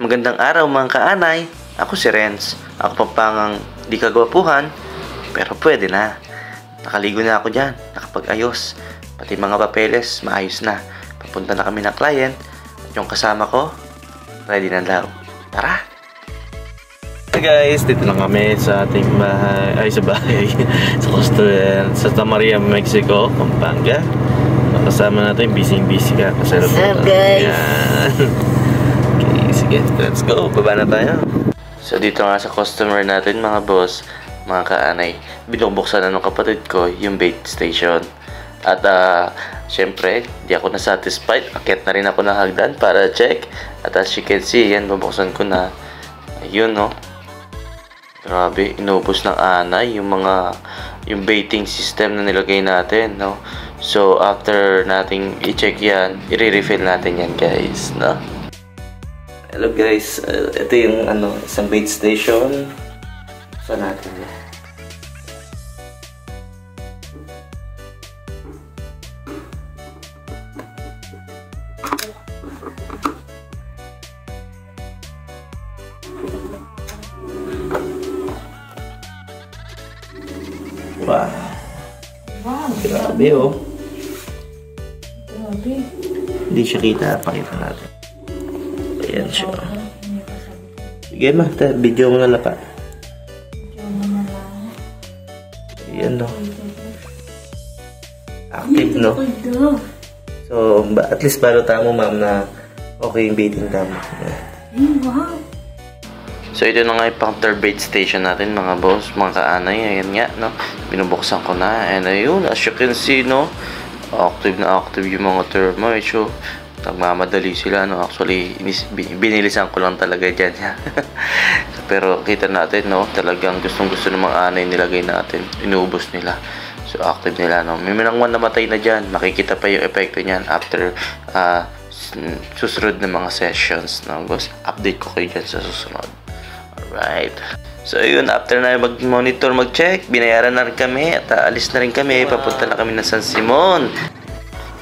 Magandang araw mga kaanay. Ako si Renz. Ako pampangang di kagwapuhan, pero pwede na. Nakaligo na ako dyan, nakapag-ayos. Pati mga papeles, maayos na. Papunta na kami ng client. At yung kasama ko, ready na daw. Tara! Hey guys, dito lang kami sa ating bahay, sa Santa Maria, Mexico, Pampanga. Kasama natin, busy ka. What's up guys? Yan. Okay, sige, let's go. Baba na tayo. So dito nga sa customer natin mga boss, mga kaanay, binubuksan na ng kapatid ko yung bait station. At syempre, di ako na-satisfied. Akyat na rin ako ng hagdan para check. At as you can see, yan, bubuksan ko na. Ayun, no. Grabe, inubos ng anay yung baiting system na nilagay natin, no. So, after nating i-check yan, i-refill natin yan, guys, no. Hello, guys. Ito yung, isang bait station. Saan natin yan? Wow. Grabe, oh. Grabe. Hindi siya kita. Pakita natin. Ayan siya. Sige ma, video mo na lang pa. Ayan, no. Active, no? So, at least balota mo, ma'am, na okay yung baiting tama. Wow. So, ito na nga yung pang third bait station natin, mga boss, mga kaanay. Ayan nga, no? Binubuksan ko na. And ayun, as you can see, no? Active na active yung mga termite. So, nagmamadali sila, no? Actually, binilisan ko lang talaga dyan. Pero, kita natin, no? Talagang gustong-gusto ng mga anay nilagay natin. Inuubos nila. So, active nila, no? May minangwan namatay na dyan. Makikita pa yung epekto niyan after susunod na mga sessions, no? Boss, update ko kayo dyan sa susunod. Alright. So, yun. After na mag-monitor, mag-check, binayaran na rin kami at alis na rin kami. Papunta na kami ng San Simon.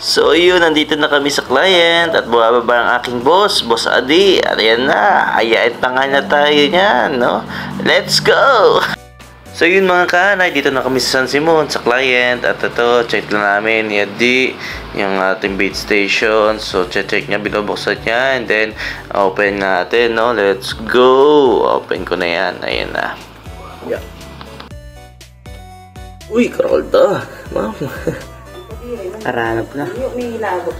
So, yun. Nandito na kami sa client at bumababa ang aking boss, Boss Adi. At ayan na. Ayain pa nga na tayo niyan, no? Let's go! So, yun mga kaanay. Dito na kami sa San Simon, sa client. At ito, check na namin ni Adi yung ating bait station. So, check niya, binubuksan niya. And then, open natin, no? Let's go! Open ko na yan. Ayan na. Yeah. Uy, Carolda. Ma'am. Karanap na. May hilabot.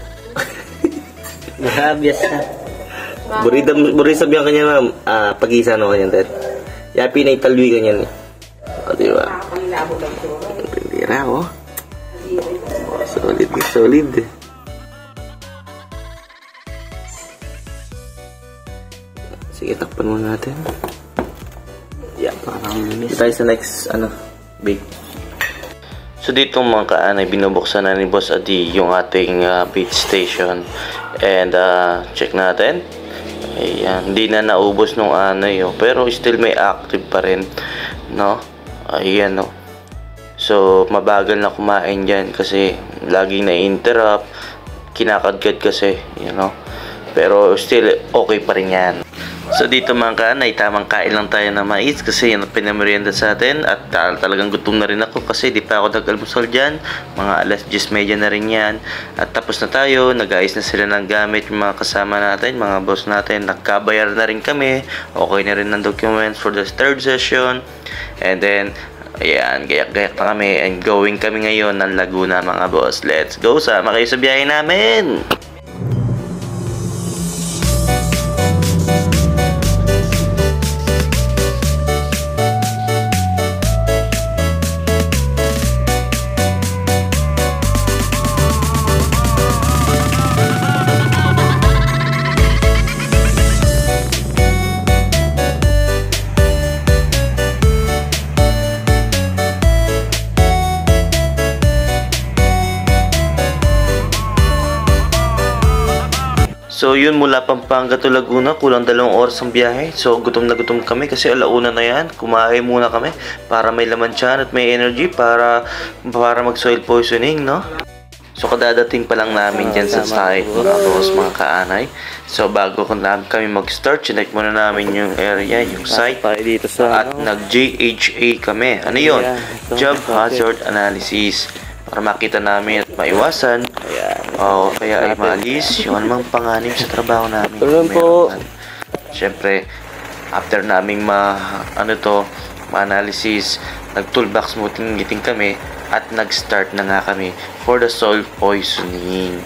Grabias na. Buri sabihan kanya, ma'am. Pag-isa no kanyan, Ted. Yapi na italwi kanyan. O, diba? Hilabot lang ito. Pindira, oh. Solid na solid. Sige, takpan muna natin. Yeah, parang miss. Tayo sa next, bait. So dito mga kaanay, binubuksan na ni Boss Adi yung ating bait station. And check natin. Ayan, hindi na naubos nung anay, oh. Pero still may active pa rin, no? Ayan, no? So, mabagal na kumain dyan kasi laging na-interrupt, kinakadkad kasi, you know? Pero still, okay pa rin yan. So, dito mga kaanay, tamang kain lang tayo ng mais kasi yan ang pinamerienda sa atin. At talagang gutom na rin ako kasi di pa ako nag-almusal dyan. Mga alas 10:30 na rin yan. At tapos na tayo, nag-ayos na sila ng gamit yung mga kasama natin, mga boss natin. Nagkabayar na rin kami. Okay na rin ng documents for the third session. And then, ayan, gayak-gayak na kami. And going kami ngayon ng Laguna, mga boss. Let's go, sama kayo sa biyahe namin! So yun, mula Pampanga to Laguna, kulang 2 oras ang biyahe. So gutom na gutom kami kasi alauna na yan. Kumain muna kami para may laman tiyan at may energy para mag soil poisoning, no? So, kadadating pa lang namin dyan sa site, mga boss, mga kaanay. So, bago kami mag-start, chinek muna namin yung area, yung site. Dito sa, At nag-JHA kami. Ano yun? Job Hazard Analysis. Para makita namin at maiwasan. O kaya ay maalis yung anumang panganib sa trabaho namin. Tulong po. Siyempre, after naming ma-analysis, nag-toolbox meeting kami at nag-start na nga kami for the soil poisoning.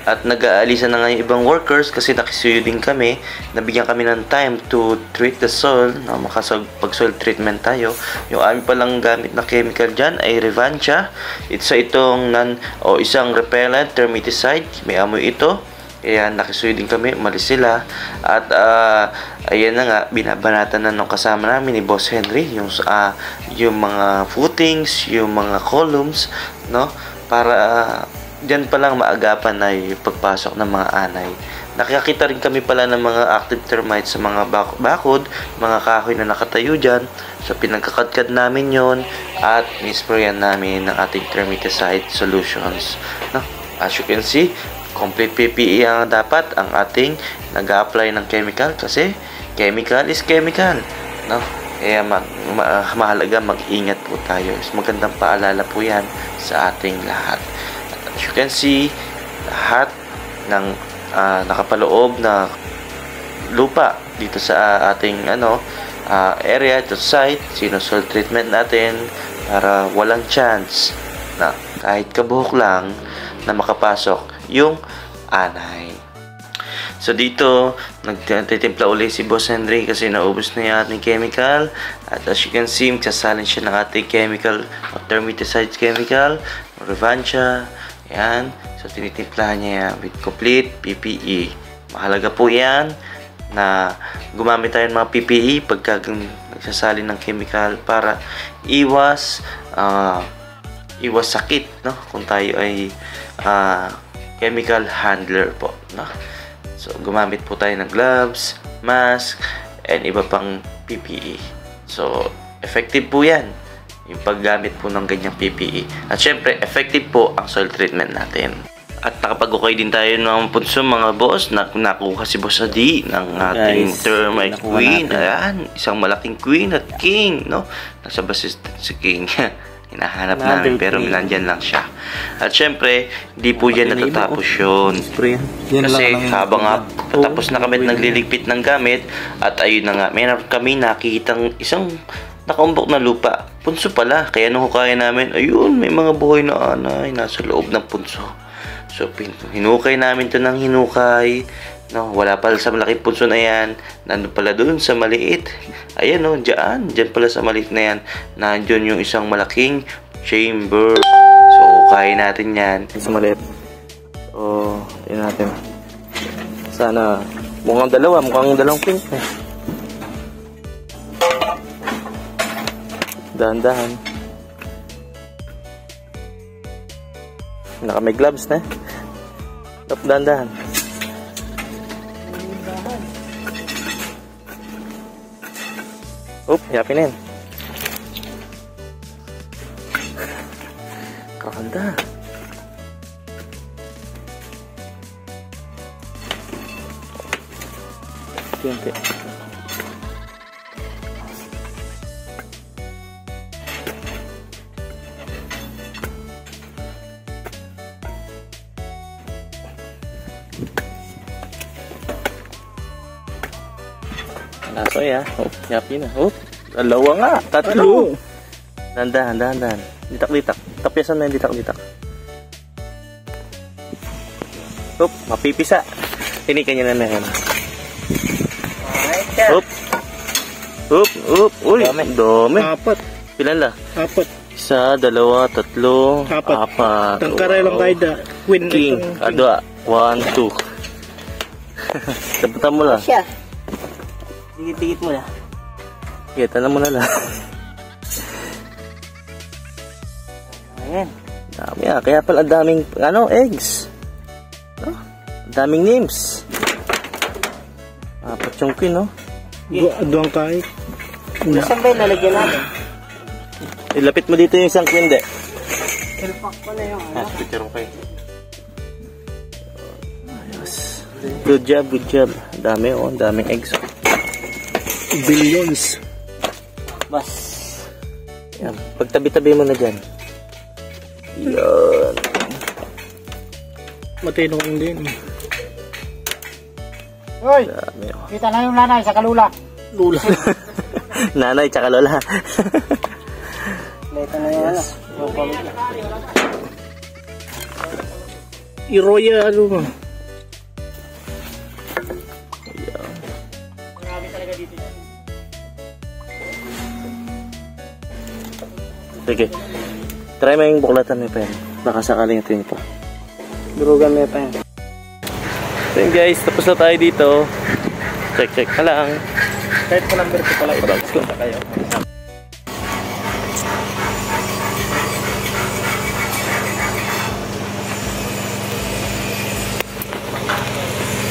At nag-aalisan na nga yung ibang workers kasi nakisuyo din kami. Nabigyan kami ng time to treat the soil. Pag-soil treatment tayo. Yung aming palang gamit na chemical dyan ay Revancha. Itong isang repellent, termiticide. May amoy ito. Kaya nakisuyo din kami. Umalis sila. At ayan na nga, binabanatan na nung kasama namin ni Boss Henry. Yung mga footings, yung mga columns. No? Para dyan pa lang maagapan ay pagpasok ng mga anay. Nakakita rin kami pala ng mga active termites sa mga bakod, mga kahoy na nakatayo dyan. So, pinagkakadkad namin yon at nisprayan namin ng ating termiticide solutions. No? As you can see, complete PPE ang dapat ang ating nag-a-apply ng chemical kasi chemical is chemical. No? Kaya mahalaga mag-ingat po tayo. Magandang paalala po yan sa ating lahat. As you can see, lahat ng nakapaloob na lupa dito sa ating area, ito site, sinusoil treatment natin para walang chance na kahit kabuhok lang na makapasok yung anay. So dito, nagtitimpla ulit si Boss Henry kasi naubos na yung ating chemical. At as you can see, magsasalin siya ng ating chemical, termiticide chemical, Revancha. Yan. So, tinitimplahan niya yan with complete PPE. Mahalaga po yan na gumamit tayo ng mga PPE pagka nagsasalin ng chemical para iwas sakit, no? Kung tayo ay chemical handler po, no? So, gumamit po tayo ng gloves, mask, and iba pang PPE. So, effective po yan yung paggamit po ng ganyang PPE. At syempre, effective po ang soil treatment natin. At nakapag-okay din tayo ng punso mga boss. Nakuha si Boss Adi ng ating termite queen. Ayan, isang malaking queen at king, no? Nasa basis si king. Hinahanap namin pero nandyan lang siya. At syempre, di po yan natatapos yun. Kasi habang patapos na kami nagliligpit ng gamit at ayun na nga, meron kami nakikitang isang nakaumbok na lupa. Punso pala. Kaya nung hukay namin, ayun, may mga buhay na anay nasa loob ng punso. So, hinukay namin to ng hinukay. No, wala pala sa malaking punso na yan. Nandun pala dun sa maliit. Ayan, no, dyan pala sa maliit na yan. Nandun yung isang malaking chamber. So, hukay natin yan. Sa maliit. So, tingnan natin. Sana, mukhang dalawang pink. Dahan-dahan. May gloves na. Dahan-dahan. Yapin na yan. Kakanda. Okay. Naso ya. Yapi na. Dalawa nga. Tatlo. Dahan-dahan. Ditak-ditak. Tapyasan na yung ditak-ditak. Mapipisa. Tinikan nyo na yan. Uy, dami. Apat. Pilan la? Apat. Isa, dalawa, tatlo, apat. Tangkaray lang kayo da. Queen. King. Adwa. 1, 2. Taputan mo lang. Siya. Tigit mo na. Kita na mo na lang. Ayan. Dami kaya pala daming eggs. No? Daming names. Apat yung queen, no? Doon kayo. Saan ba yung nalagyan natin? Ilapit mo dito yung isang queen, de. Picture mo kayo. Good job, good job. Dami oh, daming eggs. Billions. Bas. Yan, pagtabi-tabi mo na dyan. Yan. Matino din. Hoy, Dami oh. kita na yung nanay sa kalula. Lula. Nanay tsaka lola. Leta na yung ano. Yung pamilya. Iroya, ano mo? Sige. Try mo yung buklatan mo pa yan. Baka sakaling ito yun pa. Durugan mo pa yan. So yun guys, tapos na tayo dito. Check ka lang. Kahit pa number ko pala. Bags ko. Kayo.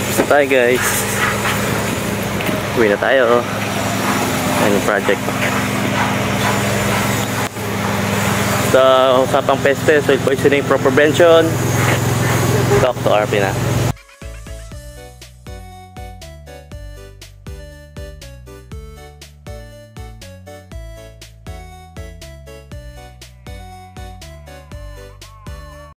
Tapos na tayo guys. Uwi na tayo. Ayan yung project. Sa usapang peste, soil poisoning, crop prevention, talk to RP na.